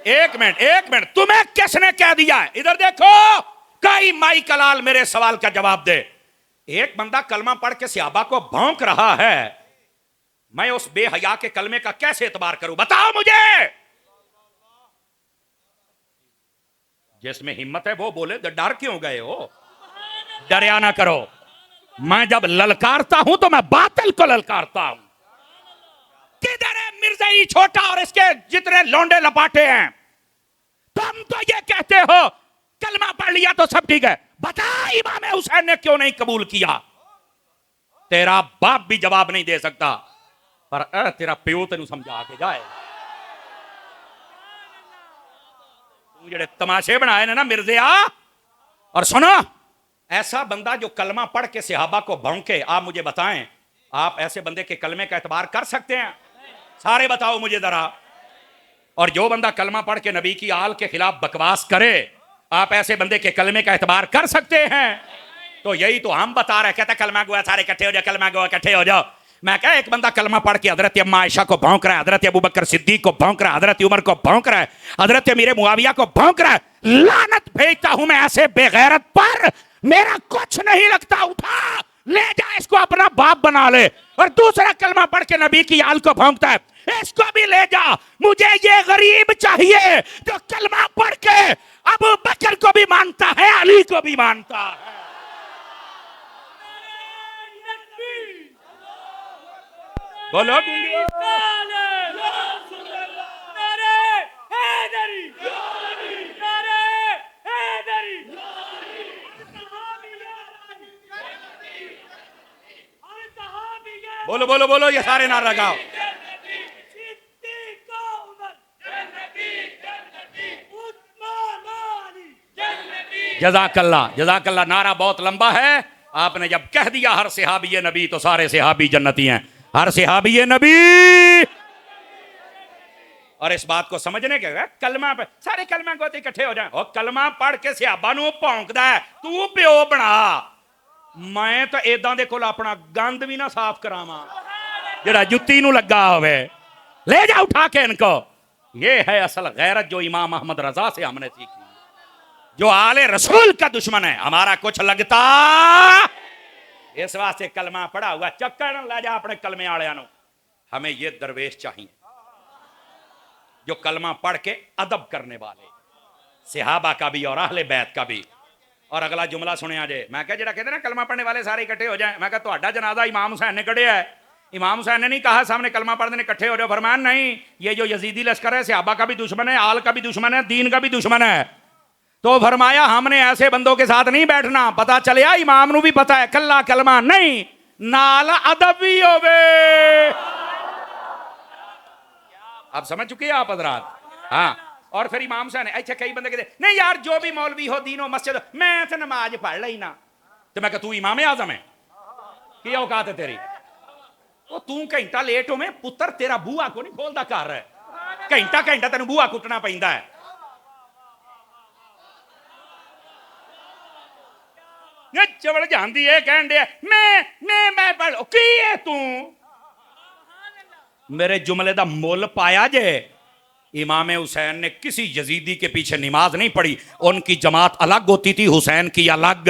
एक मिनट, तुम्हें किसने कह दिया है? इधर देखो, कई माई कलाल मेरे सवाल का जवाब दे। एक बंदा कलमा पढ़ के सहाबा को भौंक रहा है, मैं उस बेहया के कलमे का कैसे एतबार करूं? बताओ मुझे। जिसमें हिम्मत है वो बोले, डर क्यों गए हो? डरिया ना करो। मैं जब ललकारता हूं तो मैं बातिल को ललकारता हूं। किधर है मिर्जाई छोटा और इसके जितने लौंडे लपाटे हैं? तुम तो ये कहते हो कलमा पढ़ लिया तो सब ठीक है। बता इमाम हुसैन ने क्यों नहीं कबूल किया? तेरा बाप भी जवाब नहीं दे सकता, पर तेरा प्यो तेन समझा के जाए। तू जेड़े तमाशे बनाए ना मिर्जिया। और सुनो, ऐसा बंदा जो कलमा पढ़ के सहाबा को भौंके, आप मुझे बताएं, आप ऐसे बंदे के कलमे का एतबार कर सकते हैं? सारे बताओ मुझे जरा। और जो बंदा कलमा पढ़ के नबी की आल के खिलाफ बकवास करे, आप ऐसे बंदे के कलमे का एतबार कर सकते हैं? तो यही तो हम बता रहे, कहता कलमा गोया सारे इकट्ठे हो जाओ, कलमा गोया इकट्ठे हो जाओ। मैं कहा एक बंदा कलमा पढ़ के हजरत अम्मा आयशा को भौंक रहा है, हजरत अबू बकर सिद्दीक को भौंक रहा है, हजरत उमर को भौंक रहा है, हजरत अमीर मुआविया को भौंक रहा है। लानत भेजता हूं मैं ऐसे बेगैरत पर, मेरा कुछ नहीं लगता। उठा ले जा, इसको अपना बाप बना ले। और दूसरा कलमा पढ़ के नबी की आल को भौंकता है, इसको भी ले जा। मुझे ये गरीब चाहिए जो कलमा पढ़ के अबू बकर को भी मानता है, अली को भी मानता है। बोलो बोलो बोलो बोलो, ये सारे नारा लगाओ। जज़ाकल्लाह जज़ाकल्लाह। नारा बहुत लंबा है, आपने जब कह दिया हर सहाबी नबी तो सारे सहाबी जन्नती हैं, हर सहाबी नबी। और इस बात को समझने के कलमा पे सारे कलमा को इकट्ठे हो जाए। और कलमा पढ़ के सहाबा नूं भौंकदा है, तू प्यो बना। मैं तो इदां दे कोल अपना गंद भी ना साफ करावां जेड़ा जुत्ती नूं लगा होवे। ले जा उठा के इनको। ये है असल गैरत जो इमाम अहमद रजा से हमने सीखी। जो आले रसूल का दुश्मन है, हमारा कुछ लगता। इस वास्ते कलमा पढ़ा हुआ चक्कर ले जा अपने कलमे आलियां नूं। हमें ये दरवेश चाहिए जो कलमा पढ़ के अदब करने वाले, सहाबा का भी और अहले बैत का भी। और अगला जुमला सुनिया जे, मैं क्या जेड़ा कहते ना कलमा पढ़ने वाले सारे इकट्ठे हो जाए, मैं क्या तुहाडा जनाजा इमाम हुसैन ने कढ़िया है? इमाम हुसैन ने नहीं कहा सामने कलमा पढ़ने ने इकट्ठे हो जाओ। फरमाया नहीं, ये जो यजीदी लश्कर है सहाबा का भी दुश्मन है, आल का भी दुश्मन है, दीन का भी दुश्मन है। तो फरमाया हमने ऐसे बंदों के साथ नहीं बैठना। पता चलिया इमाम नू भी पता है कल्ला कलमा नहीं, नाल अदब भी होवे। अब समझ चुके हैं आप हजरात? हाँ। और फिर इमाम हुसैन अच्छा, कई बंदे कहते नहीं यार जो भी मौलवी हो, दीन हो, मस्जिद, मैं तो नमाज पढ़ ली ना। तो मैं कहा तू इमाम आजम है? क्या औकात है तेरी? वो तू घंटा लेट हो में पुत्र तेरा बूहा को नहीं खोलता कर रहा है, घंटा घंटा तेन बूहा कुटना पैंदा है। चवल जानती है कह दे मैं पढ़ की है तू। मेरे जुमले का मुल पाया जे। इमाम हुसैन ने किसी यजीदी के पीछे नमाज नहीं पढ़ी, उनकी जमात अलग होती थी, हुसैन की अलग।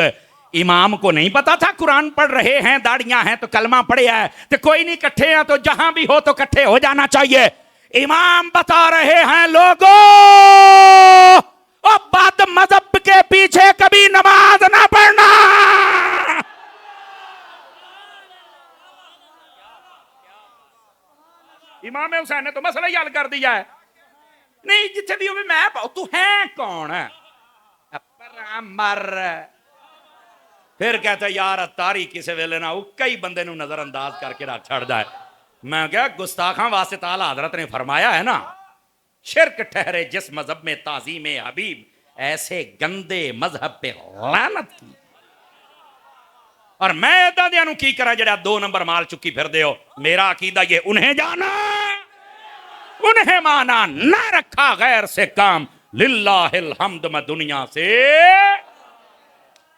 इमाम को नहीं पता था कुरान पढ़ रहे हैं, दाढ़ियां हैं तो कलमा पढ़े है, तो कोई नहीं, इकट्ठे हैं तो जहां भी हो तो इकट्ठे हो जाना चाहिए। इमाम बता रहे हैं लोगों, और बद मजहब के पीछे कभी नमाज ना पढ़ना। इमाम हुसैन ने तो मसला ही हल कर दिया है। नहीं जिथे भी हो मैं पाओ, तू है कौन है? मर। फिर कहते यार तारी किसी वेले ना कई बंदे नू नजरअंदाज करके रख छड़दा है। मैं क्या गुस्ताखां वास्ते ताला हजरत ने फरमाया है ना, शिरक ठहरे जिस मजहब में ताजीम हबीब, ऐसे गंदे मजहब पे लानत की। और मैं इदां दियां नू की करा जेड़ा 2 नंबर माल चुकी फिर दे हो। मेरा अकीदा ये, उन्हें जाना उन्हें माना, ना रखा गैर से काम, लिल्लाहिल हम्द मैं दुनिया से।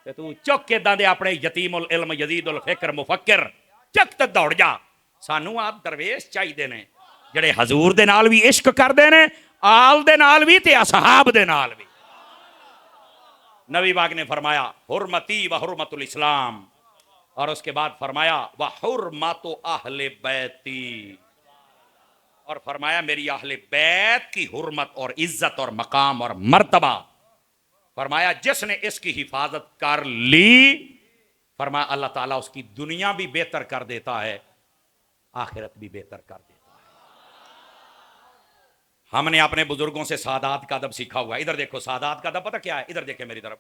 तू चुक के दे अपने यतीमुल इल्म यजीदुल फिक्र मुफक्किर चक ते दौड़ जा। सानू आप दरवेश चाहिए ने जेड़े हजूर दे नाल भी इश्क करदे ने आल दे नाल भी ते असहाब दे नाल भी। नबी पाक ने फरमाया हुर्मती व हुर्मतुल इस्लाम, और उसके बाद फरमाया व हुर्मतु अहले बैती, और फरमाया मेरी अहले बैत की हुर्मत और इज्जत और मकाम और मर्तबा। फरमाया जिसने इसकी हिफाजत कर ली, फरमाया अल्लाह ताला उसकी दुनिया भी बेहतर कर देता है, आखिरत भी बेहतर कर देता है। हमने अपने बुजुर्गों से सादात का अदब सीखा हुआ है। इधर देखो सादात का अदब पता क्या है, इधर देखे मेरी तरफ।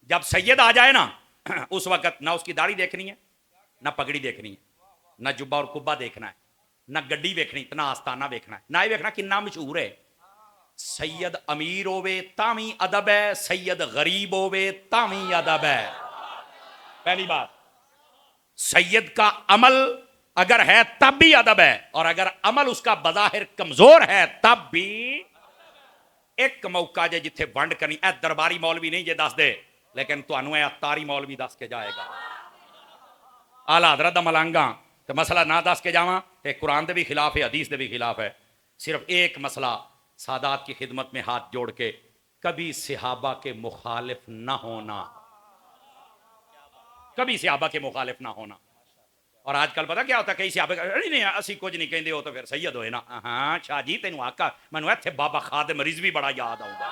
जब सैयद आ जाए ना उस वक्त ना उसकी दाढ़ी देखनी है, ना पगड़ी देखनी है, ना जुब्बा और कुब्बा देखना है, ना गड्डी देखनी, ना आस्ताना देखना है, ना ही देखना किन्ना मशहूर है। सैयद अमीर होवे तावी अदब है, सैयद गरीब होवे तावी अदब है। पहली बात, सैयद का अमल अगर है तब भी अदब है, और अगर अमल उसका बज़ाहिर कमजोर है तब भी। एक मौका जे जिथे वंड करनी, ए दरबारी मौलवी नहीं जे दस दे, लेकिन तुहानू अतारी मौलवी दस के जाएगा। आला हज़रत दा मलांगा तो मसला ना दस के जावा तो कुरान के भी खिलाफ है, हदीस के भी खिलाफ है। सिर्फ एक मसला, सादात की खिदमत में हाथ जोड़ के कभी सहाबा के मुखालिफ ना होना, कभी सहाबा के मुखालिफ ना होना। और आजकल पता क्या होता है, कई सहाबे नहीं असी कुछ नहीं कहते हो तो फिर सैयद होए ना। हाँ शाह जी तेन आका मैनू इत्थे बाबा खादिम रिजवी बड़ा याद आऊगा।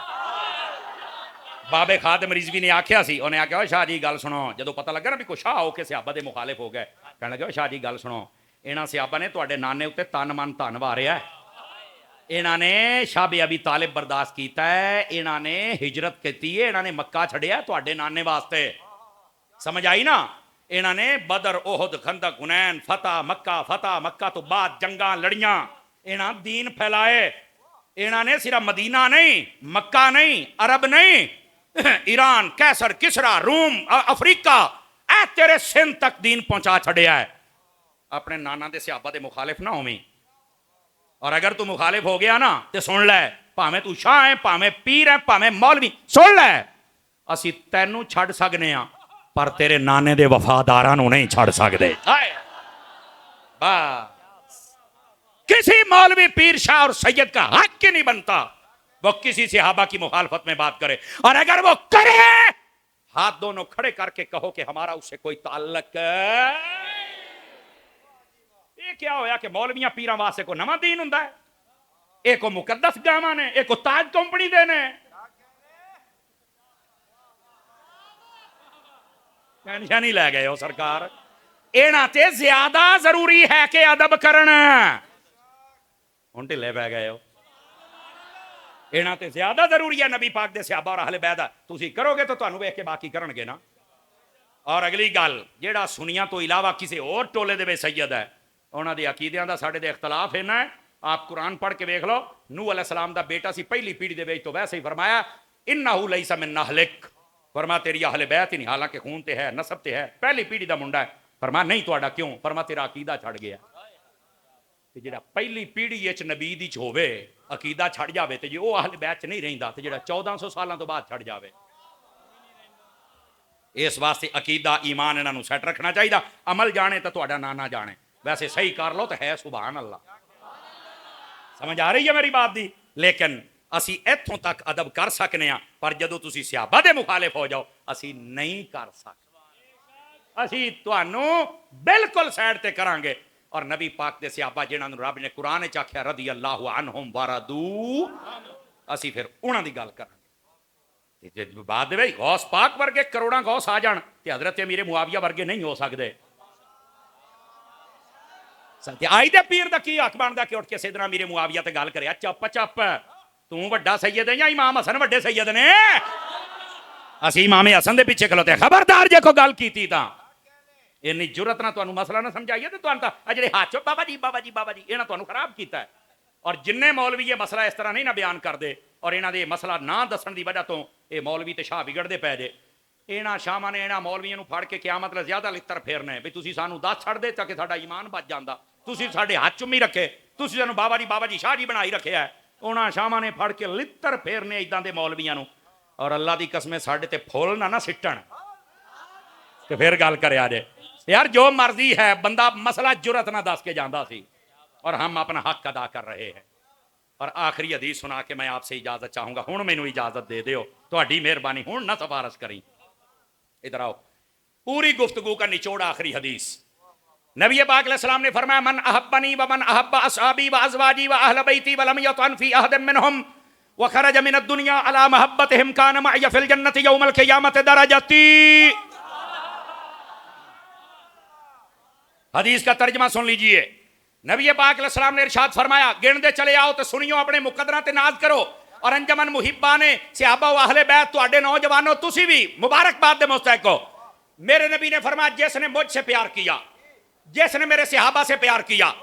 बाबे खादिम रिजवी ने आख्या सी, उन्हें आख्या शाह जी गल सुनो, जो पता लगा ना भी कुछ शाह होके सहाबा के मुखालिफ हो गए, कहने लगे शाह जी गल सुनो, इन्होंने सहाबा ने तुहाडे नाने उत्ते तन मन धन वारिया है, इन्होंने शाह अबी तालिब बर्दाश्त किया है, इन्होंने हिजरत की है, इन्होंने मक्का छड़िया तुहाडे नाने वास्ते। समझ आई ना? इन्होंने बदर ओहद खंदक हुनैन फतह मक्का तो बाद जंगा लड़ियां, इन्होंने दीन फैलाए। इन्होंने सिर्फ मदीना नहीं, मक्का नहीं, अरब नहीं, ईरान कैसर किसरा रूम अफ्रीका ए तेरे सिंध तक दीन पहुंचा छड़िया है। अपने नाना दे सहाबा दे मुखालिफ ना होवी, और अगर तू मुखालिफ हो गया ना तो सुन लै, भावें तू शाह है, भावें पीर है, भावें मौलवी, सुन लै असी तैनू छड़ सकने आ, पर तेरे नाने दे वफादारां नू नहीं छड़ सकदे। बस किसी मौलवी पीर शाह और सैयद का हक ही नहीं बनता वो किसी सहाबा की मुखालफत में बात करे, और अगर वो करे हाथ दोनों खड़े करके कहो कि हमारा उससे कोई ताल्लुक। ये क्या होया कि मौलवियां पीरां वास्ते को नवा दीन हुंदा है, एक को मुकद्दस गावां ने, एक को ताज कंपनी दे ने। टेंशन ही लै गए हो सरकार। इन्हां ते ज्यादा जरूरी है कि अदब करना, हुण ढिले पै गए हो। इन्हां ते ज्यादा जरूरी है नबी पाक दे सहाबा और अहले बैत। तुसी करोगे तो तुहानू वेख के बाकी करनगे ना। और अगली गल, जेड़ा सुनिया तो इलावा किसी और टोले दे विच सैयद है, उन्हां दे अकीदियां दा साडे दे इख्तलाफ इन्ना है। आप कुरान पढ़ के वेख लो, नूह अलैहिस्सलाम दा बेटा सी, पहली पीढ़ी दे विच तो वैसे ही फरमाया इन्नहु लैसा मिन अहलिक, फरमा तेरी अहले बैत ही नहीं, हालांकि खून ते है, नसब ते है, पहली पीढ़ी का मुंडा है। फरमा नहीं तुहाडा क्यों? फरमा तेरा अकीदा छड़ गया। ते जेड़ा पहली पीढ़ी विच नबी दी होवे अकीदा छड़ जावे ते जे वो अहले बैत च नहीं रहिंदा ते जेड़ा 1400 सालों तो बाद छड़ जावे। इस वास्ते अकीदा ईमान इन्हां नूं सैट रखना चाहिए। अमल जाने तो तुहाडा नाना जाने, वैसे सही कर लो तो है सुभान अल्लाह। समझ आ रही है मेरी बात दी? लेकिन असी इत्थों तक अदब कर सकने आ, पर जदों तुसी सहाबा दे मुखालिफ हो जाओ असी नहीं कर सकते। असी तुहानू बिल्कुल साइड ते करांगे। और नबी पाक दे सहाबा जिन्हां नूं रब ने कुरान च आख्या रदी अल्लाहु अन्हुम वरदू, असी फिर उन्हां दी गल करांगे। ते बाद दे विच गौस पाक वर्गे करोड़ां गौस आ जाण ते हजरत अमीर मुआविया वर्गे नहीं हो सकदे। आई दे पीर दा की हक बनदा कि उठ के सैयदना अमीर मुआविया ते गल करे? चुप चुप, तू वड्डा सैयद है या इमाम हसन वड्डे सैयद ने? असी इमाम हसन दे पिछे खलोते। खबरदार जे को गल कीती तां इन्नी जुरत ना तुहानू मसला ना समझाइए तो तुहानू तां जिहड़े हाथ चो बाबा जी बाबा जी बाबा जी इन्हां तुहानू खराब कीता है। और जिन्ने मौलवी ये मसला इस तरह नहीं ना बयान करते और इन्हां दे मसला ना दस्सण दी वजह तो ये मौलवी ते शाह बिगड़दे पै जे। इन्हां शाहां ने इन्हां मौलवियां नूं फड़ के क़यामत लै ज़्यादा लित्तर फेरने भी तुसीं सानू दस छड़ दे ताकि साडा ईमान बच जांदा, तुसीं साडे हाथ चुम्मी रखे, तुसीं सानू बाबा जी शाह जी बनाई रखे है। उन्हां शाहां ने फड़ के लित्तर फेरने इदां दे मौलवियां नूं। और अल्लाह दी कसम साडे ते फुल ना सिट्टण ते फिर गल करिया जे यार जो मर्जी है। बंदा मसला जुरत ना दस के जांदा सी और हम अपना हक अदा कर रहे हैं। और आखिरी हदीस सुना के मैं आपसे इजाजत चाहूंगा। हुण मैनू इजाजत दे दियो, तुहाडी मेहरबानी, हुण ना सिफारिश करी। इधर आओ, पूरी गुफ्तगू का निचोड़ आखिरी हदीस। नबी पाक अलैहिस्सलाम ने फरमाया, मन अहब्बनी व मन अहब्ब असहाबी व अज़वाजी व अहल बैती व लम यतन फी अहदिन मिनहुम व खरज मिन दुनिया अला महब्बतिहिम कान मअय फिल जन्नति यौमल क़ियामत दरजती। हदीस का तर्जमा सुन लीजिए। नबी पाक अलैहिस्सलाम ने इरशाद फरमाया, गिनदे चले आओ तो सुनियो, अपने मुकद्दरा ते नाज करो। और अंजमन मुहिब्बा ने सहाबा व अहले बैत, तुहाडे नौजवानों तुसी भी मुबारकबाद दे मुस्तहिक हो। मेरे नबी ने फरमाया, जिसने मुझसे प्यार किया, जिसने मेरे सहाबा से प्यार किया,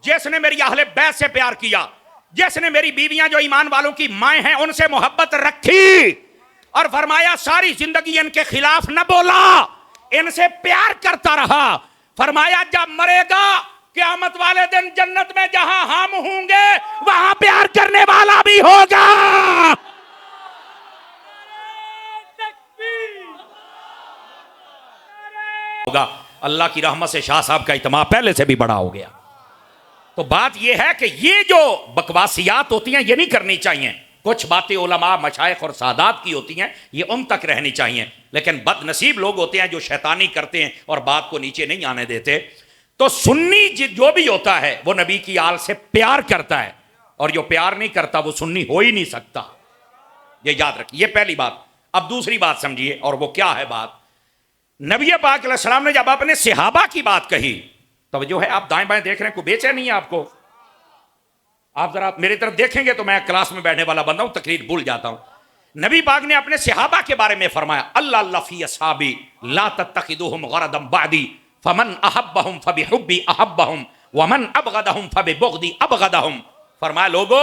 जिसने मेरी अहले बैत से प्यार किया, जिसने मेरी बीवियां जो ईमान वालों की माएं हैं उनसे मोहब्बत रखी, और फरमाया सारी जिंदगी इनके खिलाफ न बोला, इनसे प्यार करता रहा। फरमाया जब मरेगा क़यामत वाले दिन जन्नत में जहां हम होंगे वहां प्यार करने वाला भी होगा। अल्लाह की रहमत से शाह साहब का इत्मीनान पहले से भी बड़ा हो गया। तो बात यह है कि ये जो बकवासियात होती हैं ये नहीं करनी चाहिए। कुछ बातें उलमा, मशाइख और सादात की होती हैं, ये उन तक रहनी चाहिए। लेकिन बदनसीब लोग होते हैं जो शैतानी करते हैं और बात को नीचे नहीं आने देते। तो सुन्नी जो भी होता है वो नबी की आल से प्यार करता है, और जो प्यार नहीं करता वो सुन्नी हो ही नहीं सकता। ये याद रखिए, ये पहली बात। अब दूसरी बात समझिए, और वो क्या है बात। नबी पाक अलैहिस्सलाम ने जब अपने सहाबा की बात कही, तो जो है आप दाएं बाएं देख रहे हैं, कोई बेचैनी है आपको? आप जरा मेरी तरफ देखेंगे तो मैं क्लास में बैठने वाला बंदा हूं, तकरीर भूल जाता हूं। नबी पाक ने अपने सहाबा के बारे में फरमाया, अल्लाह लफी असहाबी ला तत्तखिदूहुम गरदम बादी फमन अहब्बहुम फबिहुब्बी अहब्बहुम वमन अबगदहुम फबिबुग़दी अबगदहुम। फरमाया लोगो,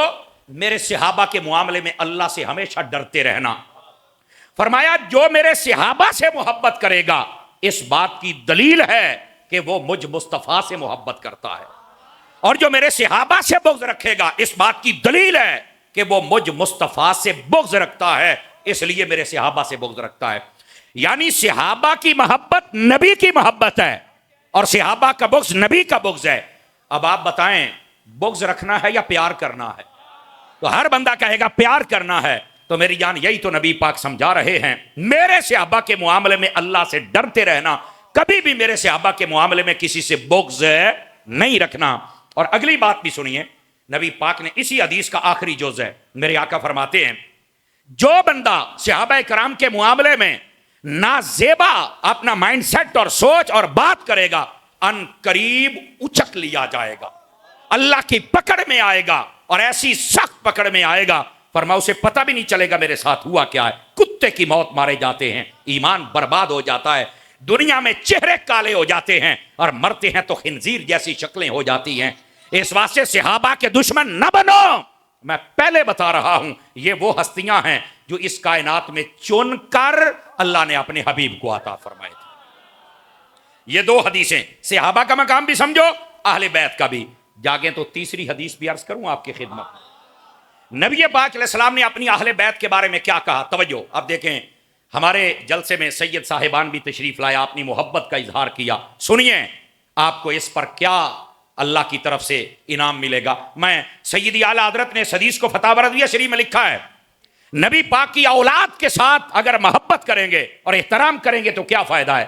मेरे सहाबा के मामले में अल्लाह से हमेशा डरते रहना। फरमाया जो मेरे सहाबा से मोहब्बत करेगा, इस बात की दलील है कि वो मुझ मुस्तफ़ा से मोहब्बत करता है, और जो मेरे सहाबा से बुग़्ज़ रखेगा, इस बात की दलील है कि वो मुझ मुस्तफ़ा से बुग़्ज़ रखता है, इसलिए मेरे सहाबा से बुग़्ज़ रखता है। यानी सहाबा की मोहब्बत नबी की मोहब्बत है, और सहाबा का बुग़्ज़ नबी का बुग़्ज़ है। अब आप बताएं, बुग़्ज़ रखना है या प्यार करना है? तो हर बंदा कहेगा प्यार करना है। तो मेरी जान, यही तो नबी पाक समझा रहे हैं, मेरे सहाबा के मामले में अल्लाह से डरते रहना, कभी भी मेरे सहाबा के मामले में किसी से बुग़्ज़ नहीं रखना। और अगली बात भी सुनिए, नबी पाक ने इसी हदीस का आखिरी जुज़ है, मेरे आका फरमाते हैं, जो बंदा सहाबा कराम के मामले में नाजेबा अपना माइंडसेट और सोच और बात करेगा, अन करीब उचक लिया जाएगा, अल्लाह की पकड़ में आएगा, और ऐसी सख्त पकड़ में आएगा, फरमा उसे पता भी नहीं चलेगा मेरे साथ हुआ क्या है। कुत्ते की मौत मारे जाते हैं, ईमान बर्बाद हो जाता है, दुनिया में चेहरे काले हो जाते हैं, और मरते हैं तो खिंजीर जैसी शक्लें हो जाती हैं। इस वास्ते सहाबा के दुश्मन न बनो। मैं पहले बता रहा हूं, ये वो हस्तियां हैं जो इस कायनात में चुनकर अल्लाह ने अपने हबीब को अता फरमाए थे। ये दो हदीसें, सहाबा का मकाम भी समझो, अहले बैत का भी। जागे तो तीसरी हदीस भी अर्ज करूं आपकी खिदमत में। नबी पाक अलैहिस्सलाम ने अपनी अहले बैत के बारे में क्या कहा, तवज्जो। अब देखें, हमारे जलसे में सैयद साहिबान भी तशरीफ लाया, अपनी मोहब्बत का इजहार किया। सुनिए आपको इस पर क्या अल्लाह की तरफ से इनाम मिलेगा। मैं सैयदी आला हज़रत ने इस हदीस को फतवा रज़विया शरीफ में लिखा है, नबी पाक की औलाद के साथ अगर मोहब्बत करेंगे और एहतराम करेंगे तो क्या फायदा है।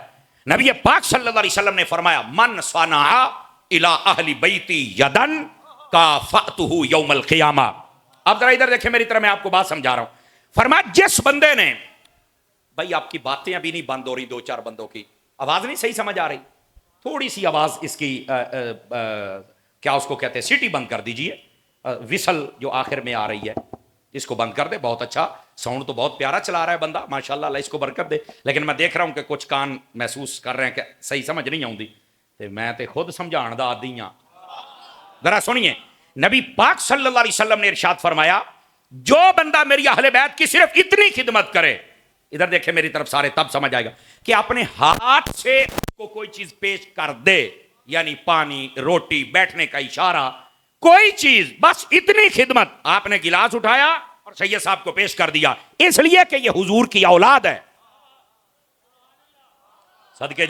नबी पाक सल्लल्लाहु अलैहि वसल्लम ने फरमाया, मन सना इला अहली बैती यदन काफअतुहु यौमल क़ियामा। अब जरा इधर देखें मेरी तरफ, मैं आपको बात समझा रहा हूं। फरमाया जिस बंदे ने, भाई आपकी बातें अभी नहीं बंद हो रही, दो चार बंदों की आवाज नहीं सही समझ आ रही, थोड़ी सी आवाज इसकी क्या उसको कहते हैं, सीटी बंद कर दीजिए, विसल जो आखिर में आ रही है इसको बंद कर दे। बहुत अच्छा, साउंड तो बहुत प्यारा चला रहा है बंदा, माशाल्लाह, अल्लाह इसको बरकत दे। लेकिन मैं देख रहा हूं कि कुछ कान महसूस कर रहे हैं कि सही समझ नहीं आती, तो मैं तो खुद समझाने दा आदी हां। जरा सुनिए, नबी पाक सल्लल्लाहु अलैहि वसल्लम ने इरशाद फरमाया, जो बंदा मेरी अहले बैत की सिर्फ इतनी खिदमत करे, इधर देखे मेरी तरफ सारे, तब समझ आएगा कि अपने हाथ से को कोई चीज पेश कर दे, यानी पानी, रोटी, बैठने का इशारा, कोई चीज, बस इतनी खिदमत। आपने गिलास उठाया और सैयद साहब को पेश कर दिया, इसलिए कि यह हुजूर की औलाद है। सदके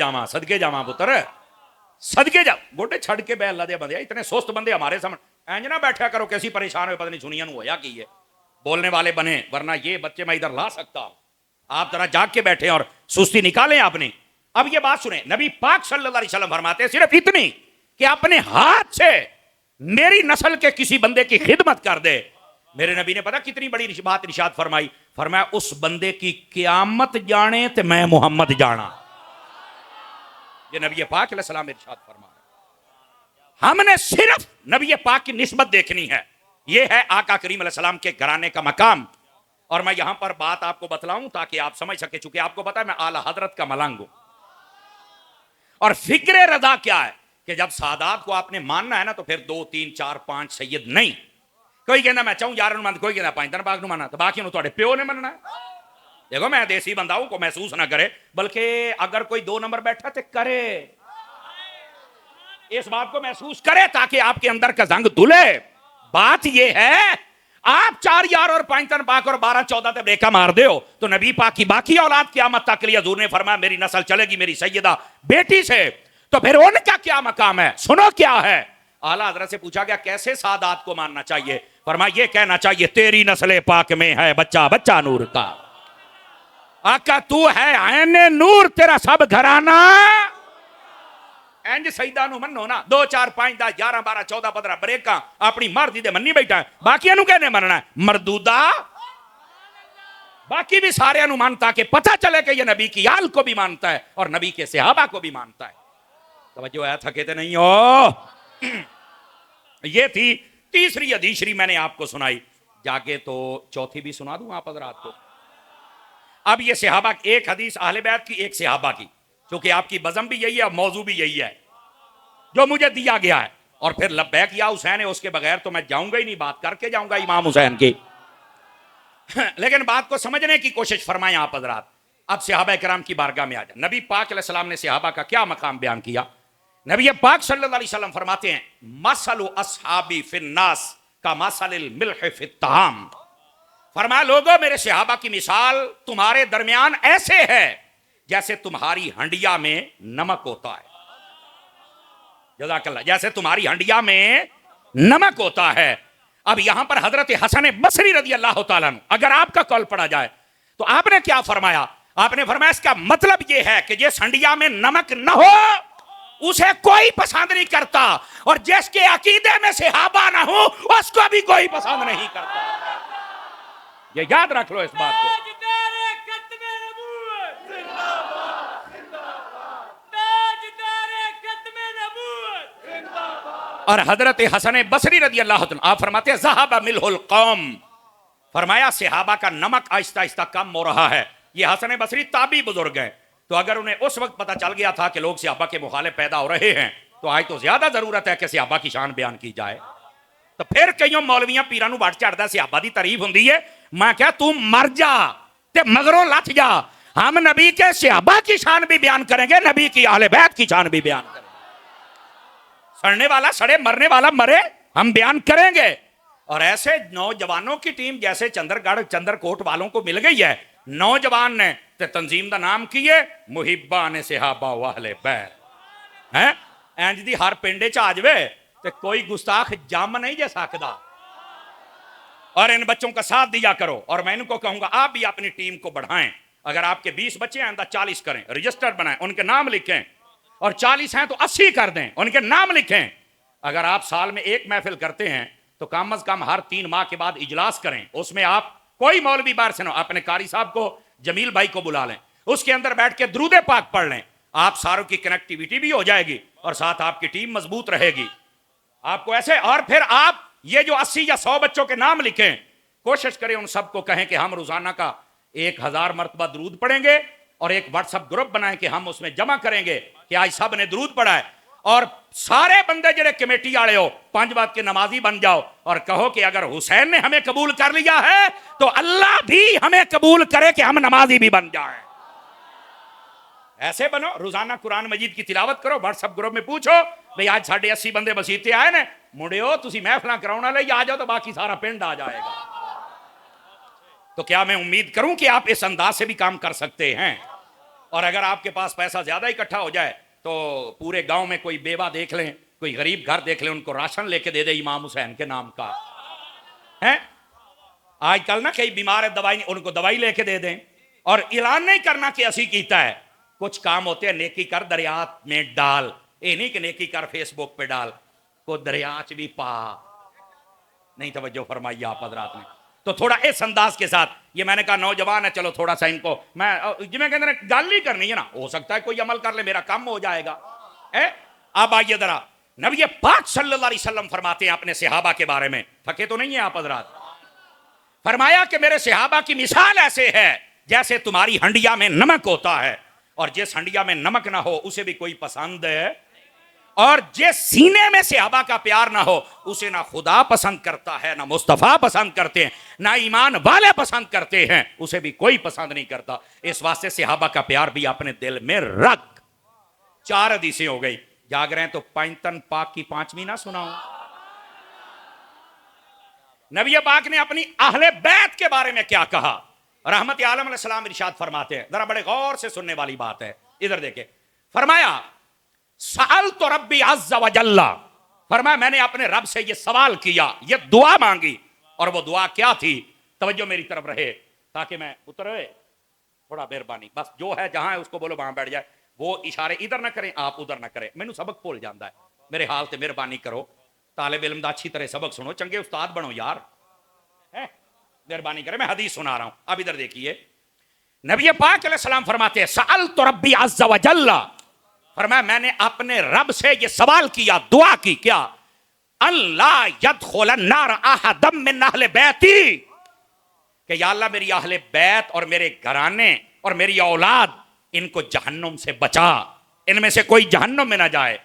जामा पुत्र, सदके जा, गोटे छड़ के बे अल्लाह दे बंदे, इतने सुस्त बंदे हमारे सामने, इंज ना बैठा करो कैसी परेशान हो, पता नहीं सुनिया होया की है, बोलने वाले बने, वरना ये बच्चे मैं इधर ला सकता हूं। आप जरा जाग के बैठे और सुस्ती निकालें आपने। अब ये बात सुने, नबी पाक सल्लल्लाहु अलैहि वसल्लम फरमाते हैं सिर्फ इतनी कि अपने हाथ से मेरी नस्ल के किसी बंदे की खिदमत कर दे। मेरे नबी ने पता कितनी बड़ी बात इरशाद फरमाई, फरमाया उस बंदे की क़यामत जाने ते मैं मोहम्मद जाना। ये नबी पाक अलैहि सलाम इरशाद फरमा रहे। हमने सिर्फ नबी पाक की निस्बत देखनी है, यह है आका करीम अलैहि सलाम के घराने का मकाम। और मैं यहां पर बात आपको बतलाऊं ताकि आप समझ सके, चूंकि आपको पता है मैं आला हजरत का मलंग हूं। और फिक्र रजा क्या है कि जब सादात को आपने मानना है ना, तो फिर 2 3 4 5 सैयद नहीं। कोई कहना मैं चाहूं यार मन, कोई कहना 5 दिन बाग नु माना, तो बाकी थोड़े प्यो ने मनना है। देखो मैं देसी बंदा हूं, को महसूस ना करे, बल्कि अगर कोई 2 नंबर बैठा तो करे, इस बात को महसूस करे ताकि आपके अंदर का जंग धुले। बात यह है आप 4 यार और 5 तन पाक और 12 14 तक ब्रेका मार दे हो, तो नबी पाक की बाकी औलाद क़यामत तक के लिए हजूर ने फरमाया मेरी नस्ल चलेगी मेरी सैयदा बेटी से। तो फिर उनका क्या मकाम है, सुनो क्या है। आला हजरत से पूछा गया कैसे सादात को मानना चाहिए, फरमाया ये कहना चाहिए तेरी नस्ल पाक में है बच्चा बच्चा नूर का, आका तू है ऐने नूर, तेरा सब घराना इंज सईदा नु मनो ना। 2 4 5 10 11 12 14 15 ब्रेका अपनी मर्जी दे मन्नी बैठा है, बाकियां नु कहने मनना है मरदूदा, बाकी भी सारे नु मानता कि पता चले कि ये नबी की आल को भी मानता है और नबी के सहाबा को भी मानता है। तवज्जो है, थके तो नहीं हो। ये थी तीसरी हदीस शरीफ मैंने आपको सुनाई, जाके तो चौथी भी सुना दूं आप हजरात को। अब ये सहाबा, एक हदीस अहले बैत की, एक सहाबा की, क्योंकि आपकी बज़म भी यही है, मौजू भी यही है जो मुझे दिया गया है। और फिर लब्बैक या हुसैन है, उसके बगैर तो मैं जाऊंगा ही नहीं, बात करके जाऊंगा इमाम हुसैन की। लेकिन बात को समझने की कोशिश फरमाएं आप हजरात। अब सहाबा किराम की बारगाह में आ जाए। नबी पाक अलैहि सलाम ने सहाबा का क्या मकाम बयान किया। नबी पाक सल्लल्लाहु अलैहि वसल्लम फरमाते हैं मसलु अस्हाबी फिन्नास का मसलिल मिल्ह फित्ताम। फरमाया लोगों मेरे सहाबा की मिसाल तुम्हारे दरमियान ऐसे है जैसे तुम्हारी हंडिया में नमक होता है। जज़ाकल्लाह, जैसे तुम्हारी हंडिया में नमक होता है। अब यहां पर हजरत हसन बसरी रजी अल्लाह तआला अन्हु, अगर आपका कॉल पड़ा जाए तो आपने क्या फरमाया, आपने फरमाया इसका मतलब यह है कि जिस हंडिया में नमक न हो उसे कोई पसंद नहीं करता, और जिसके अकीदे में सहाबा ना हो उसको भी कोई पसंद नहीं करता। ये याद रख लो इस बात को। और हजरत हसन बसरी रजी अल्लाह तआला आप फरमाते हैं ज़हाबा मिलहुल कौम, फरमाया सहाबा का नमक आहिस्ता आहिस्ता कम हो रहा है। ये हसन बसरी ताबी बुजुर्ग हैं, तो अगर उन्हें उस वक्त पता चल गया था कि लोग सहाबा के मुखालिफ पैदा हो रहे हैं, तो आज तो ज्यादा जरूरत है कि सहाबा की शान बयान की जाए। तो फिर कईयों मौलवियां पीरां नूं वट चढ़दा सहाबा दी तारीफ हुंदी है, मैं क्या तू मर जा ते मगरों लथ जा, हम नबी के सहाबा की शान भी बयान करेंगे, नबी की अहले बैत की शान भी बयान करेंगे। सड़ने वाला सड़े, मरने वाला मरे, हम बयान करेंगे। और ऐसे नौजवानों की टीम जैसे चंद्रगढ़ चंद्रकोट वालों को मिल गई है, नौजवान ने ते तंजीम का नाम की है मुहिब्बा ने सहाबा वाले बैर है। इंज दी हर पिंडे च आ जावे ते कोई गुस्ताख जम नहीं जा सकता। और इन बच्चों का साथ दिया करो। और मैं इनको कहूंगा आप भी अपनी टीम को बढ़ाएं। अगर आपके 20 बच्चे हैं तो 40 करें, रजिस्टर बनाएं, उनके नाम लिखें। और 40 हैं तो 80 कर दें, उनके नाम लिखें। अगर आप साल में एक महफिल करते हैं तो कम अज कम हर 3 माह के बाद इजलास करें। उसमें आप कोई मौलवी बाहर से ना, अपने कारी साहब को, जमील भाई को बुला लें, उसके अंदर बैठ के दुरूद पाक पढ़ लें। आप सारों की कनेक्टिविटी भी हो जाएगी और साथ आपकी टीम मजबूत रहेगी। आपको ऐसे, और फिर आप ये जो 80 या 100 बच्चों के नाम लिखें, कोशिश करें उन सबको कहें कि हम रोजाना का 1000 मरतबा दुरूद पढ़ेंगे और एक व्हाट्सएप ग्रुप बनाएं कि हम उसमें जमा करेंगे कि आज सब ने दुरूद पढ़ा है। और सारे बंदे जेडे कमेटी वाले हो 5 वक्त के नमाजी बन जाओ और कहो कि अगर हुसैन ने हमें कबूल कर लिया है तो अल्लाह भी हमें कबूल करे कि हम नमाजी भी बन जाएं। ऐसे बनो, रोजाना कुरान मजीद की तिलावत करो, व्हाट्सएप ग्रुप में पूछो भाई आज 80 बंदे बसीते आए ने, मुड़ियो तुसी महफिल कराने ले आ जाओ तो बाकी सारा पिंड आ जाएगा। तो क्या मैं उम्मीद करूं कि आप इस अंदाज से भी काम कर सकते हैं। और अगर आपके पास पैसा ज्यादा इकट्ठा हो जाए तो पूरे गांव में कोई बेवा देख लें कोई गरीब घर देख ले, उनको राशन लेके दे दे इमाम हुसैन के नाम का है। आजकल ना कई बीमार है, दवाई उनको दवाई लेके दे दें, और ऐलान नहीं करना कि असी कीता है। कुछ काम होते हैं नेकी कर दरिया में डाल, ये नहीं कि नेकी कर फेसबुक पे डाल, को दरिया च भी पा। नहीं तवज्जो फरमाई आप हजरात ने। तो थोड़ा इस अंदाज के साथ, ये मैंने कहा नौजवान है, चलो थोड़ा सा इनको मैं जिम्मे कहते हैं गल ही करनी है ना, हो सकता है कोई अमल कर ले, मेरा काम हो जाएगा है। अब आइए जरा, नबी पाक सल्लल्लाहु अलैहि वसल्लम फरमाते हैं अपने सहाबा के बारे में, थके तो नहीं है आप हजरात। फरमाया कि मेरे सहाबा की मिसाल ऐसे है जैसे तुम्हारी हंडिया में नमक होता है, और जिस हंडिया में नमक ना हो उसे भी कोई पसंद है, और जिस सीने में सहाबा का प्यार ना हो उसे ना खुदा पसंद करता है, ना मुस्तफा पसंद करते हैं, ना ईमान वाले पसंद करते हैं, उसे भी कोई पसंद नहीं करता। इस वास्ते सहाबा का प्यार भी अपने दिल में रख। 4 हदीसें हो गई, जाग रहे हैं तो पैंतन पाक की 5वीं ना सुनाऊं। नबी पाक ने अपनी अहले बैत के बारे में क्या कहा, रहमत आलम अलैहिस्सलाम इरशाद फरमाते हैं, जरा बड़े गौर से सुनने वाली बात है, इधर देखे। फरमाया सअल तो रब्बी अज़्ज़ा व जल्ला, फरमाया मैंने अपने रब से ये सवाल किया, ये दुआ मांगी, और वो दुआ क्या थी, तवज्जो मेरी तरफ रहे ताकि मैं उतरे, थोड़ा मेहरबानी, बस जो है जहां है उसको बोलो वहां बैठ जाए, वो इशारे इधर ना करें, आप उधर ना करें, मैनू सबक भूल जाता है, मेरे हाल से मेहरबानी करो, तालिब इल्म दा अच्छी तरह सबक सुनो, चंगे उस्ताद बनो यार, है मेहरबानी करें, मैं हदीस सुना रहा हूं। अब इधर देखिए, नबी पाक अलैहिस्सलाम फरमाते हैं सअल तो रब्बी अज़्ज़ा व जल्ला, फरमाया मैंने अपने रब से ये सवाल किया, दुआ की, क्या, अल्लाह यदखुलन नार अहदम मिन अहले बैती, कि या अल्लाह मेरी अहले बैत और मेरे घराने और मेरी औलाद, इनको जहन्नुम से बचा, इनमें से कोई जहन्नुम में ना जाए।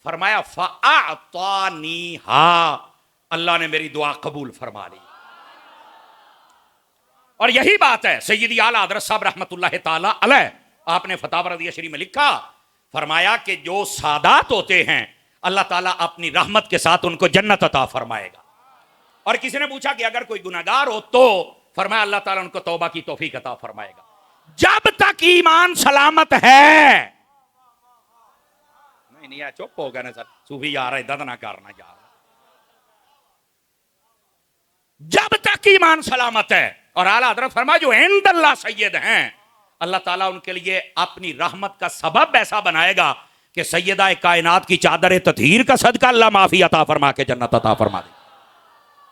फरमाया फ़अअतानीहा, अल्लाह ने मेरी दुआ कबूल फरमा ली। और यही बात है सैयदी आला हज़रत साहब रहमतुल्लाह ताला अलैह, आपने फतावा रज़िया शरीफ में लिखा, फरमाया कि जो सादात होते हैं अल्लाह ताला अपनी रहमत के साथ उनको जन्नत अता फरमाएगा। और किसी ने पूछा कि अगर कोई गुनाहगार हो तो, फरमाया अल्लाह ताला उनको तौबा की तौफीक अता फरमाएगा, जब तक ईमान सलामत है। नहीं यार चुप हो गए ना सर, सूफी यार है, दद ना करना यार, जब तक ईमान सलामत है। और आला हज़रत फरमाया जो इंदल्लाह सैयद हैं, अल्लाह ताला उनके लिए अपनी रहमत का सबब ऐसा बनाएगा कि सैयदा कायनात की चादर ततहीर का सदका अल्लाह माफी अता फरमा के जन्नत अता फरमा दे।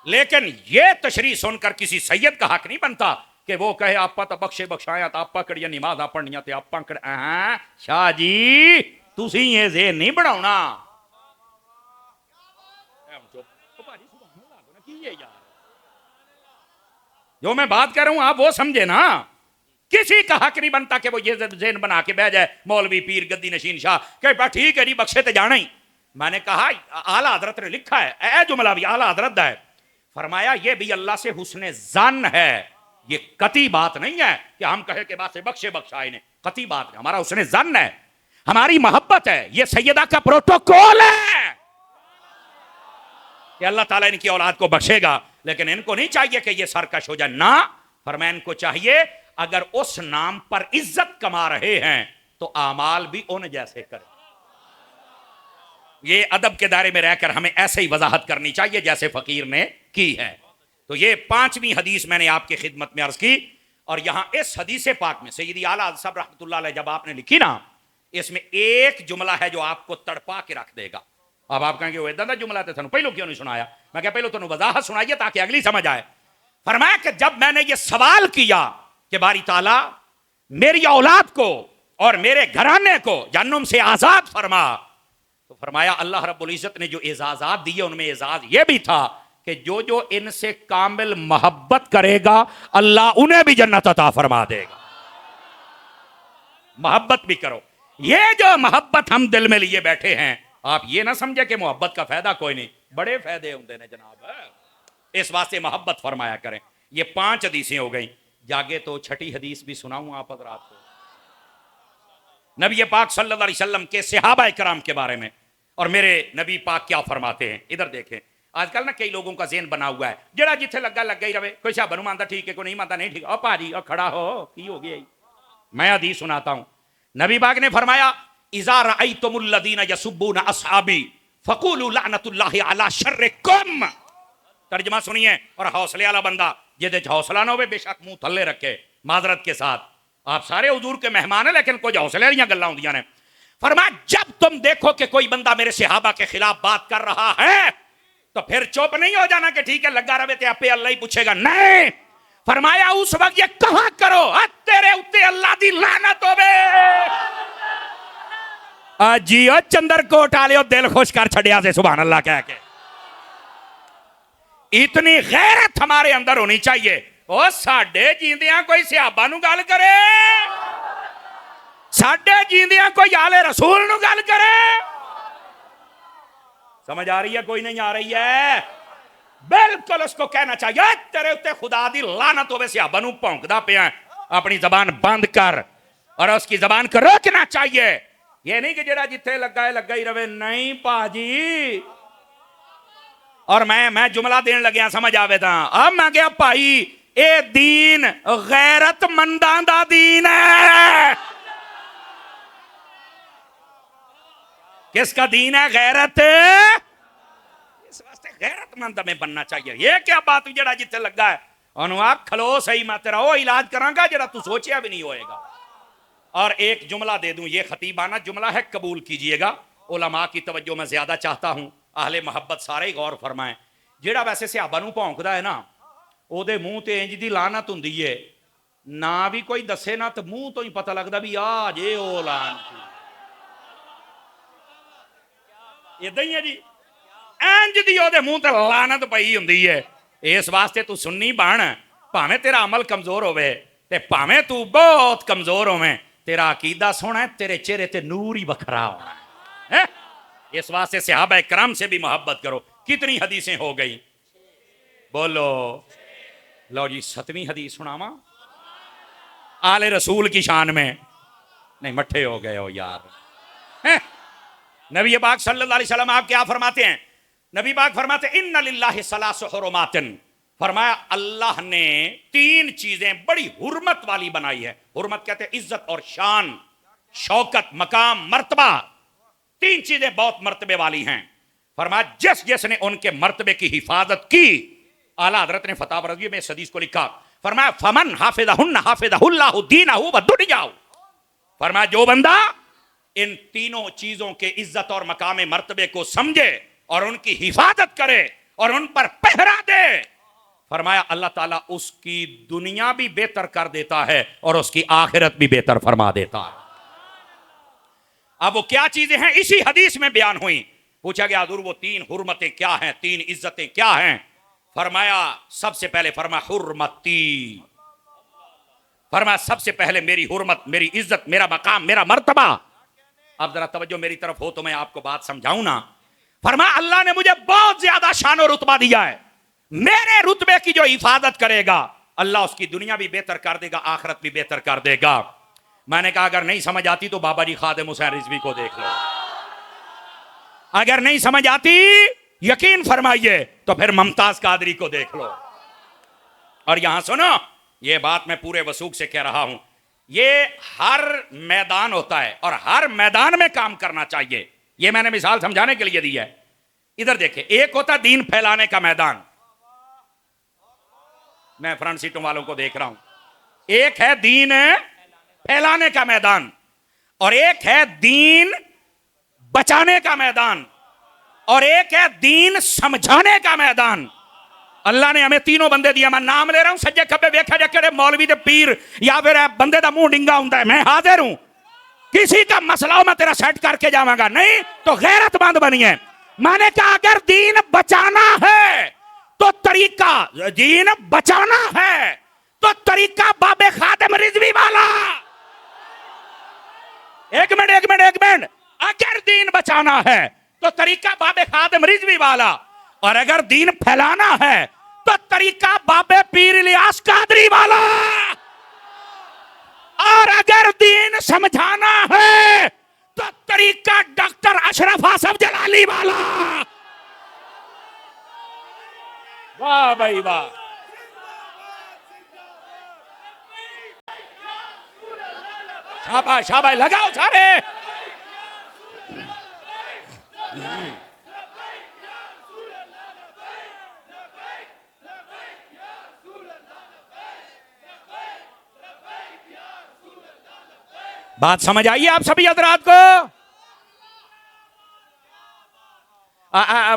लेकिन यह तशरीह सुनकर किसी सैयद का हक नहीं बनता कि वो कहे आपा तो बख्शे बख्शाया तो आपा कड़िया नमाज़ां पढ़नियां ते आपा कड़, शाह जी तुसी ये ज़ेन नहीं बनाना। जो मैं बात कर रहा हूं आप वो समझे ना, किसी का हक नहीं बनता कि वो ये ज़ेन बना के बह जाए मौलवी पीर गद्दी नशीन शाह के ठीक है जी बख्शे तो जाना ही। मैंने कहा आला हजरत ने लिखा है, ए जुमला भी आला हजरत दा है, फरमाया ये भी अल्लाह से हुस्ने ज़न है, ये कती बात नहीं है कि हम कहे के बाद से बख्शे बख्शाए ने, कती बात है, हमारा हुस्ने ज़न है, हमारी मोहब्बत है, ये सैयदा का प्रोटोकॉल है कि अल्लाह ताला इनकी औलाद को बख्शेगा। लेकिन इनको नहीं चाहिए कि ये सरकश हो जाए ना, फरमाया इनको चाहिए अगर उस नाम पर इज्जत कमा रहे हैं तो आमाल भी उन जैसे करें। ये अदब के दायरे में रहकर हमें ऐसे ही वजाहत करनी चाहिए जैसे फकीर ने की है। तो ये 5वीं हदीस मैंने आपकी खिदमत में अर्ज की, और यहां इस हदीस पाक में सैयदी आला साहब रहमतुल्लाह अलैह जब आपने लिखी ना, इसमें एक जुमला है जो आपको तड़पा के रख देगा। अब आप कहेंगे वो इदा जुमला थे थानू पहले क्यों नहीं सुनाया? मैं क्या पहले तुम वजाहत सुनाइए ताकि अगली समझ आए। फरमाया कि जब मैंने ये सवाल किया कि बारी ताला मेरी औलाद को और मेरे घराने को जहन्नुम से आजाद फरमा, तो फरमाया अल्लाह रब्बुल इज्जत ने जो एजाजात दिए उनमें एजाज ये भी था कि जो जो इनसे कामिल मोहब्बत करेगा अल्लाह उन्हें भी जन्नत अता फरमा देगा। मोहब्बत भी करो, ये जो मोहब्बत हम दिल में लिए बैठे हैं, आप ये ना समझे कि मोहब्बत का फायदा कोई नहीं, बड़े फायदे होते हैं जनाब, इस वास्ते मोहब्बत फरमाया करें। ये 5 हदीसें हो गई, जागे तो छठी हदीस भी सुनाऊं आप हज़रात को, नबी पाक सल्लल्लाहु अलैहि वसल्लम के सहाबा कराम के बारे में, और मेरे नबी पाक क्या फरमाते हैं। इधर देखें, आजकल ना कई लोगों का ज़हन बना हुआ है, जरा जिथे लगा ही रहे, कोई साहब बनू मानता ठीक है, कोई नहीं मानता नहीं ठीक, और भाजी और खड़ा हो की हो गया। मैं हदीस सुनाता हूं, नबी पाक ने फरमाया इज़ा रअयतुमुल्लज़ीना यसुब्बूना अस्हाबी फकूलू लानतुल्लाहि अला शर्रिकुम। तर्जमा सुनिए। और हौसले वाला बंदा जिहदे च हौसला ना होवे बेशक मुंह थल्ले रखे माजरत के साथ। आप सारे हुजूर के मेहमान हैं लेकिन कुछ हौसले वाली गल्लां होंदियां ने। फरमाया जब तुम देखो कि कोई बंदा मेरे सहाबा के खिलाफ बात कर रहा है तो फिर चुप नहीं हो जाना कि ठीक है लगा रहे थे आपे अल्लाह ही पूछेगा। नहीं, फरमाया उस वक्त ये कहा करो तेरे उत्ते अल्लाह दी लानत होवे। जियो चंद्रकोट आलियो दिल खुश कर छड़िया से सुभान अल्लाह कह के। इतनी गैरत हमारे अंदर होनी चाहिए। ओ साडे जींदियां कोई सहाबा नू गल करे, साडे जींदियां कोई आले रसूल नू गल करे। समझ आ रही है? कोई नहीं आ रही है? बिल्कुल उसको कहना चाहिए तेरे उत्ते खुदा दी लानत होवे सहाबा नू भौंकदा पिया। अपनी जबान बंद कर और उसकी जबान को रोकना चाहिए। ये नहीं कि जेड़ा जिथे लगा ही रवे। नहीं भाजी। और मैं जुमला देन लग्या समझ आवे ता। अब मैं क्या भाई ए दीन गैरतमंदां दा दीन है। किसका दीन है? गैरत। इस वास्ते गैरतमंद में बनना चाहिए। ये क्या बात जेड़ा जिथे लगा है अनुआग खलो सही मैं तेरा वो इलाज करांगा जेड़ा तू सोचिया भी नहीं होएगा। और एक जुमला दे दूं, ये खतीबाना जुमला है, कबूल कीजिएगा। उलमा की तवज्जो मैं ज्यादा चाहता हूं, आहले मोहब्बत सारे गौर फरमाएं। जेड़ा वैसे सहाबा नू भौंकदा है ना ओदे मुंह ते इंज दी लानत हुंदी है ना भी कोई दसे ना तो मुंह तो ही पता लगदा भी आ जे ओ लानत। इदां ही है जी, इंज दी ओदे मुंह ते लानत पई हुंदी है। इस वास्ते तू सुन्नी बन, भावें तेरा अमल कमजोर होवे ते भावें तू बहुत कमजोर होवे, तेरा अकीदा सोना है, तेरे चेहरे ते नूर ही बखरा होना है। इस वास्ते सहाबा करम से भी मोहब्बत करो। कितनी हदीसें हो गई? बोलो। लो जी 7वीं हदीस सुनावा आले रसूल की शान में। नहीं मठे हो गए हो यार। नबी पाक सल्लल्लाहु अलैहि वसल्लम आप क्या फरमाते हैं? नबी पाक फरमाते इन्ना लिल्लाहि सलासु हुरुमातिन। फरमाया अल्लाह ने 3 चीजें बड़ी हुर्मत वाली बनाई है। हुर्मत कहते हैं इज्जत और शान, शौकत, मकाम, मर्तबा। 3 चीजें बहुत मर्तबे वाली हैं। फरमाया जिस जिसने उनके मर्तबे की हिफाजत की, आला हजरत ने फतवा रज़विया में इस हदीस को लिखा। फरमाया फमन हाफिज़हुन्ना हाफिज़हुल्लाहु दीनहु व दुनियाहु। फरमाया जो बंदा इन तीनों चीजों के इज्जत और मकाम मर्तबे को समझे और उनकी हिफाजत करे और उन पर पहरा दे, फरमाया अल्लाह ताला उसकी दुनिया भी बेहतर कर देता है और उसकी आखिरत भी बेहतर फरमा देता है। अब वो क्या चीजें हैं इसी हदीस में बयान हुई। पूछा गया हुजूर वो 3 हुर्मतें क्या हैं, 3 इज्जतें क्या हैं? फरमाया सबसे पहले फरमाया हुर्मती। फरमाया सबसे पहले मेरी हुर्मत, मेरी इज्जत, मेरा मकाम, मेरा मर्तबा। अब जरा तवज्जो मेरी तरफ हो तो मैं आपको बात समझाऊं ना। फरमाया अल्लाह ने मुझे बहुत ज्यादा शान और रुतबा दिया है। मेरे रुतबे की जो हिफाजत करेगा अल्लाह उसकी दुनिया भी बेहतर कर देगा, आखिरत भी बेहतर कर देगा। मैंने कहा अगर नहीं समझ आती तो बाबा जी खादिम हुसैन रिजवी को देख लो। अगर नहीं समझ आती यकीन फरमाइए तो फिर मुमताज कादरी को देख लो। और यहां सुनो, ये बात मैं पूरे वसूख से कह रहा हूं, ये हर मैदान होता है और हर मैदान में काम करना चाहिए। ये मैंने मिसाल समझाने के लिए दी है। इधर देखें, एक होता दीन फैलाने का मैदान, मैं फ्रंट सीटों वालों को देख रहा हूं। एक है दीन फैलाने का मैदान और एक है दीन बचाने का मैदान और एक है दीन समझाने का मैदान। अल्लाह ने हमें तीनों बंदे दिए। मैं नाम ले रहा हूं, सज्जे खब्बे वेखा जा केड़े मौलवी दे पीर या फिर बंदे दा मुंह डिंगा हुंदा है, मैं हाजिर हूं। किसी का मसला हो मैं तेरा सेट करके जावांगा, नहीं तो गैरतमंद बनिए। मैंने कहा अगर दीन बचाना है तो तरीका, दीन बचाना है तो तरीका बाबे खादिम रिजवी वाला। एक मिनट, अगर दीन बचाना है तो तरीका बाबे खादिम रिजवी वाला, और अगर दीन फैलाना है तो तरीका बाबे पीर इलियास कादरी वाला, और अगर दीन समझाना है तो तरीका डॉक्टर अशरफ आसफ जलाली वाला। वाह भाई वाह। शाबाश शाबाश, लगाओ सारे। बात समझ आई है आप सभी हजरात को?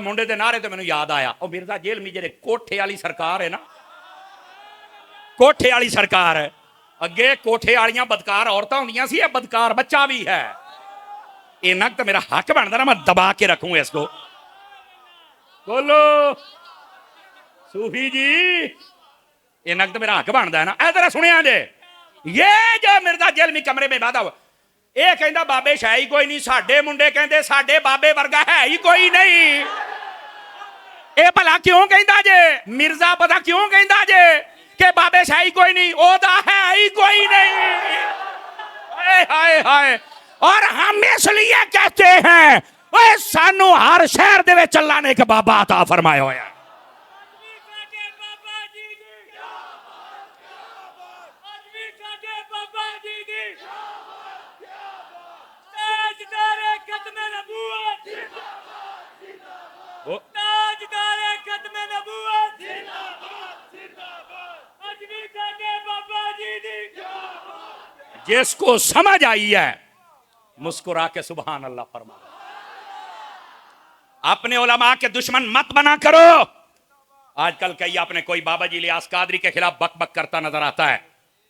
मुंडे दे नारे तो मैंने याद आया, ओ मिर्जा जेल में जेरे कोठे वाली सरकार है ना, कोठे वाली सरकार है, अगे कोठे वालियां बदकार औरतां होंदियां सी, बदकार बच्चा भी है। इन्ना तो मेरा हक बनता ना, मैं दबा के रखूं इसको। बोलो सूफी जी, इन्ना तो मेरा हक बनता है ना। ऐ सुनिया जे, ये जो मिर्जा जेल में कमरे में बाधा, ये कहता बाबे है ही कोई नहीं, साडे मुंडे कहते साडे बाबे वर्गा है ही कोई नहीं। ये भला क्यों कहता जे मिर्जा, पता क्यों कहता जे कि बाबे है ही कोई नहीं, ओदा है ही कोई नहीं। हाय हाय हाय। और हम इसलिए कहते हैं ओए सानू हर शहर दे विच अल्लाह ने एक बाबा अता फरमाया होया। जिसको समझ आई है मुस्कुरा के सुभान अल्लाह फरमा। अपने उलमा के दुश्मन मत बना करो। आजकल कई आपने कोई बाबा जी इलियास कादरी के खिलाफ बक बक करता नजर आता है,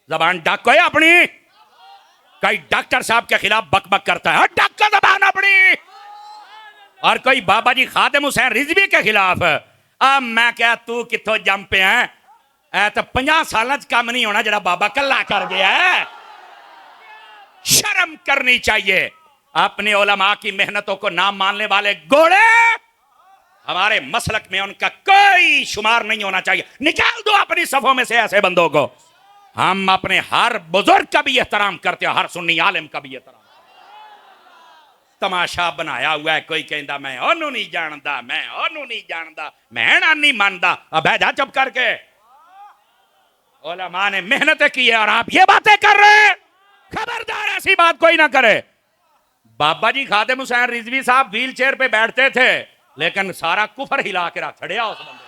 जबान डाको है अपनी। कई डॉक्टर साहब के खिलाफ बक बक करता है, डाको जबान अपनी। और कोई बाबा जी खादिम हुसैन रिजवी के खिलाफ, अब मैं क्या तू कितों जम पे है, ऐ तो 50 साल काम नहीं होना जरा बाबा कल्ला कर गया है। शर्म करनी चाहिए। अपने उलमा की मेहनतों को ना मानने वाले गोड़े, हमारे मसलक में उनका कोई शुमार नहीं होना चाहिए। निकाल दो अपनी सफों में से ऐसे बंदों को। हम अपने हर बुजुर्ग का भी एहतराम करते हैं, हर सुन्नी आलिम का भी एहतराम। तमाशा बनाया हुआ है, कोई कहता मैं ओनू नहीं जानता, मैं ओनू नहीं जानता, मैं ना नहीं मानता। अब जा चुप करके। उलमा ने मेहनतें की है और आप ये बातें कर रहे हैं। खबरदार ऐसी बात कोई ना करे। बाबा जी खादिम हुसैन रिजवी साहब व्हील चेयर पे बैठते थे, लेकिन सारा कुफर हिला के रख छड़िया उस बंदे।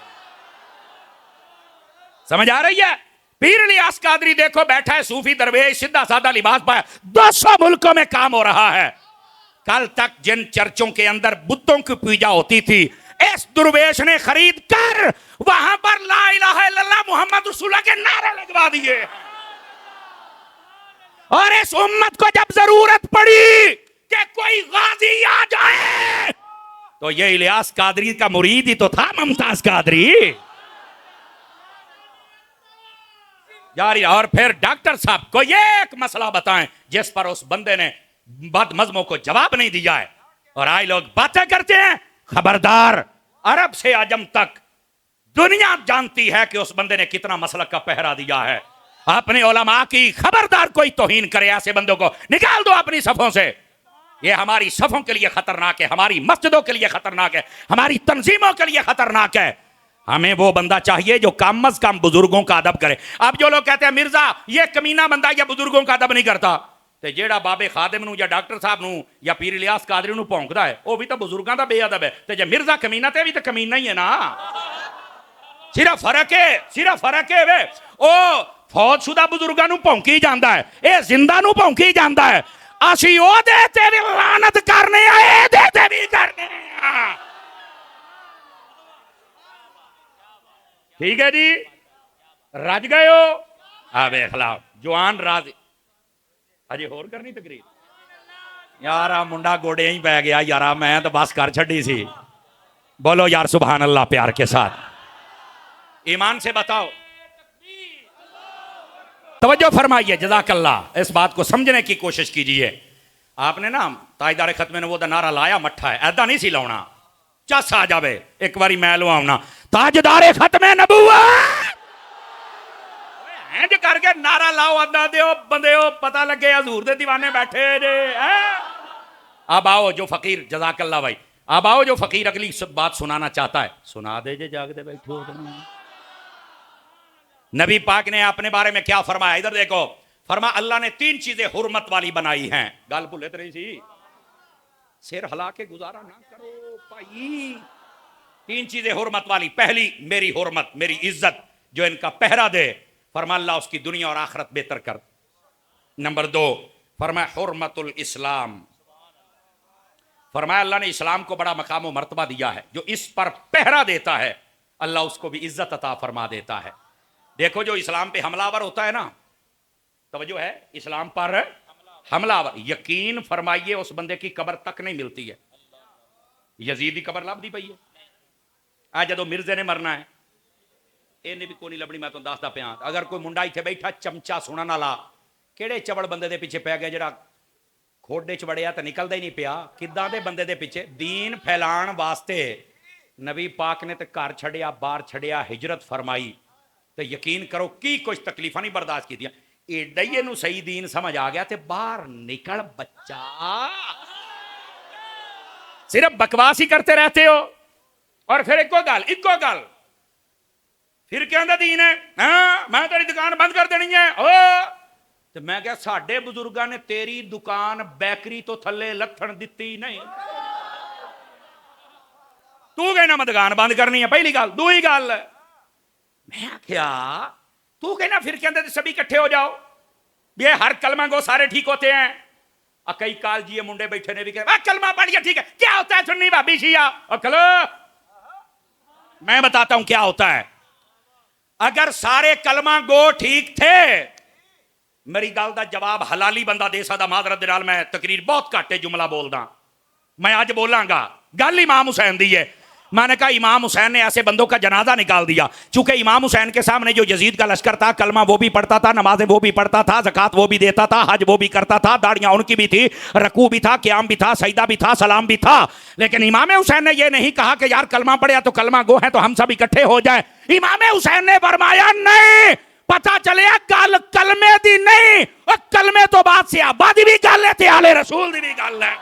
समझ आ रही है? पीर इलियास कादरी देखो बैठा है, सूफी दरवेश, सीधा साधा लिबास पाया, 200 मुल्कों में काम हो रहा है। कल तक जिन चर्चों के अंदर बुतों की पूजा होती थी, इस दुर्वेश ने खरीद कर वहां पर ला इलाहा इल्लल्लाह मुहम्मद रसूलुल्लाह के नारे लगवा दिए। और इस उम्मत को जब जरूरत पड़ी कि कोई गाजी आ जाए, तो ये इलियास कादरी का मुरीद ही तो था, मुमताज कादरी जारी। और फिर डॉक्टर साहब को ये एक मसला बताएं जिस पर उस बंदे ने बदमज़मों को जवाब नहीं दिया है, और आए लोग बातें करते हैं। खबरदार, अरब से आजम तक दुनिया जानती है कि उस बंदे ने कितना मसलक का पहरा दिया है। अपने उलमा की खबरदार कोई तौहीन करे, ऐसे बंदों को निकाल दो अपनी सफों से। ये हमारी सफों के लिए खतरनाक है, हमारी मस्जिदों के लिए खतरनाक है, हमारी तंजीमों के लिए खतरनाक है। हमें वो बंदा चाहिए जो कम अज कम बुजुर्गों का अदब करे। अब जो लोग कहते हैं मिर्जा ये कमीना बंदा या बुजुर्गों का अदब नहीं करता, तो जेड़ा बाबे खादिम नू या डॉक्टर साहब नू या पीर इलियास कादरी नू भौंकदा है, वो भी तो बुजुर्गों का बेअदब है। तो जे मिर्जा कमीना ते भी तो कमीना ही है ना। सिर्फ फर्क है वे। ओ फौजशुदा बुजुर्गों नू भौंकी जांदा है, ये जिंदा नू भौंकी जांदा है। असी ओदे ते भी लानत करने आए, दे ते भी करने आ। ठीक है जी, रज गए हो। आ वेख ला जवान राज अजे होर करनी तकरीर। यार आ मुंडा गोड़े ही पै गया यार, मैं तो बस कर छड़ी सी। बोलो यार सुभान अल्लाह प्यार के साथ, ईमान से बताओ। तवज्जो फरमाइए, जज़ाकल्लाह। इस बात को समझने की कोशिश कीजिए। आपने ना ताजदार खत्मे ने वो नारा लाया मट्ठा है, ऐदा नहीं सी लाउना, चस आ जावे एक बारी मैं लवाउना ताजदार खत्मे नबूवत इंज करके नारा लाओ, अदा दो बंदे पता लगे हजूर दे दीवाने बैठे जे। अब आओ जो फकीर, जज़ाकल्लाह भाई, अब आओ जो फकीर अगली बात सुनाना चाहता है सुना दे जे, जागते बैठे हो। नबी पाक ने अपने बारे में क्या फरमाया, इधर देखो। फरमा अल्लाह ने 3 चीजें हुर्मत वाली बनाई हैं। गाल भुले तो रही सी, सिर हिला के गुजारा ना करो भाई। 3 चीजें हुर्मत वाली। पहली मेरी हुर्मत, मेरी इज्जत, जो इनका पहरा दे, फरमा अल्लाह उसकी दुनिया और आखिरत बेहतर कर। नंबर 2, फरमाया हुर्मतुल इस्लाम, फरमाया अल्लाह ने इस्लाम को बड़ा मकाम और मर्तबा दिया है। जो इस पर पहरा देता है अल्लाह उसको भी इज्जत अता फरमा देता है। देखो जो इस्लाम पे हमलावर होता है ना, तवज्जो है, इस्लाम पर हमलावर, यकीन फरमाइए उस बंदे की कब्र तक नहीं मिलती है। यजीद की कब्र लभदी पई है। आज जो मिर्जे ने मरना है इन्हें भी कोई नहीं लभनी। मैं तो दसदा पिया, अगर कोई मुंडा इत्थे बैठा चमचा सुनने वाला किहड़े चवड़ बंदे दे पिछे पै गया जिहड़ा खोडे च वड़िया तो निकलदा ही नहीं पिया, किदां दे बंदे दे पिछे। दीन फैलाण वास्ते नबी पाक ने तो घर छड़िया, बाहर छड़िया, हिजरत फरमाई, तो यकीन करो की कुछ तकलीफां नहीं बर्दाश्त की। एडा ही इहनूं सही दीन समझ आ गया, तो बाहर निकल बच्चा, सिर्फ बकवास ही करते रहते हो। और फिर इको गल फिर कहंदा दीन है, हाँ मैं तेरी दुकान बंद कर देनी है। ओ तो मैं क्या, साडे बुजुर्गां ने तेरी दुकान बैकरी तो थले लथण दित्ती नहीं, तू कहना मैं दुकान बंद करनी है। पहली गल। दूई गल, मैं क्या तू कहना फिर कहते सभी इकट्ठे हो जाओ, ये हर कलमा गो सारे ठीक होते हैं। कई काल जी मुंडे बैठे ने भी कहा कलमा पढ़ गया ठीक है, क्या होता है सुन्नी भाभी शिया? और चलो मैं बताता हूं क्या होता है। अगर सारे कलमा गो ठीक थे, मेरी गल का जवाब हलाली बंदा दे सकदा। मादरत दे नाल मैं तकरीर बहुत घट जुमला बोलदा, मैं अज बोलांगा। गल इमाम हुसैन दी है। मैंने कहा इमाम हुसैन ने ऐसे बंदों का जनाजा निकाल दिया, चूंकि इमाम हुसैन के सामने जो यजीद का लश्कर था, कलमा वो भी पढ़ता था, नमाजें वो भी पढ़ता था, ज़कात वो भी देता था, हज वो भी करता था, दाढ़ियां उनकी भी थी, रकू भी था, क़याम भी था, सजदा भी था, सलाम भी था। लेकिन इमाम हुसैन ने यह नहीं कहा कि यार कलमा पढ़िया तो कलमा गो है तो हम सब इकट्ठे हो जाए। इमाम हुसैन ने फरमाया नहीं, पता चले गल कलमे दी नहीं, और कलमे तो बाद से आबादी भी गल है, आले रसूल दी भी गल है।